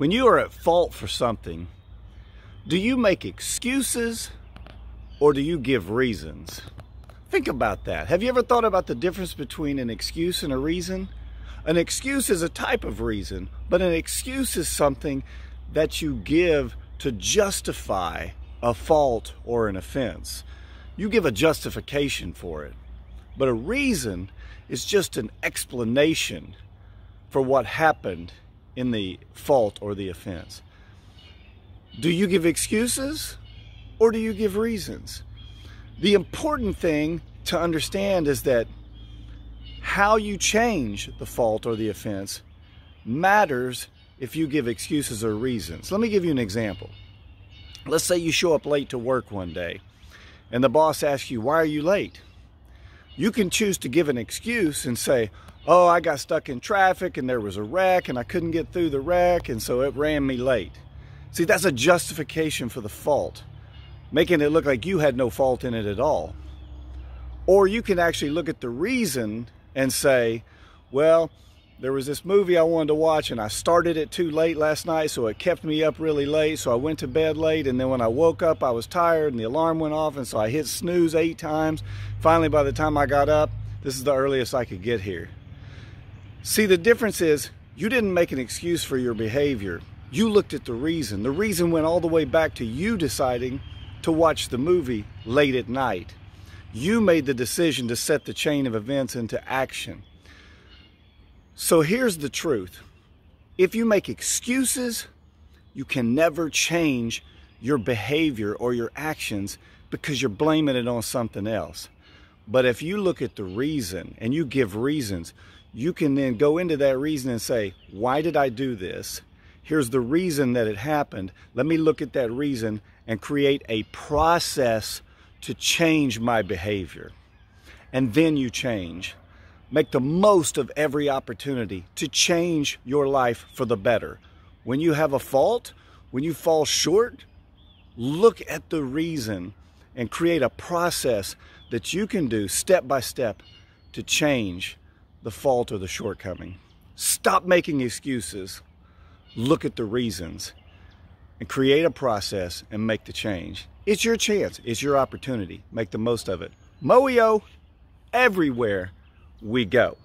When you are at fault for something, do you make excuses or do you give reasons? Think about that. Have you ever thought about the difference between an excuse and a reason? An excuse is a type of reason, but an excuse is something that you give to justify a fault or an offense. You give a justification for it. But a reason is just an explanation for what happened in the fault or the offense. Do you give excuses or do you give reasons? The important thing to understand is that how you change the fault or the offense matters if you give excuses or reasons. Let me give you an example. Let's say you show up late to work one day and the boss asks you, "Why are you late?" You can choose to give an excuse and say, "Oh, I got stuck in traffic and there was a wreck and I couldn't get through the wreck and so it ran me late." See, that's a justification for the fault, making it look like you had no fault in it at all. Or you can actually look at the reason and say, "Well, there was this movie I wanted to watch and I started it too late last night, so it kept me up really late, so I went to bed late, and then when I woke up I was tired and the alarm went off, and so I hit snooze 8 times. Finally, by the time I got up, this is the earliest I could get here." See, the difference is you didn't make an excuse for your behavior. You looked at the reason. The reason went all the way back to you deciding to watch the movie late at night. You made the decision to set the chain of events into action. So here's the truth. If you make excuses, you can never change your behavior or your actions because you're blaming it on something else. But if you look at the reason and you give reasons, you can then go into that reason and say, "Why did I do this? Here's the reason that it happened. Let me look at that reason and create a process to change my behavior." And then you change. Make the most of every opportunity to change your life for the better. When you have a fault, when you fall short, look at the reason and create a process that you can do step by step to change the fault or the shortcoming. Stop making excuses. Look at the reasons and create a process and make the change. It's your chance. It's your opportunity. Make the most of it. Moyo, everywhere we go.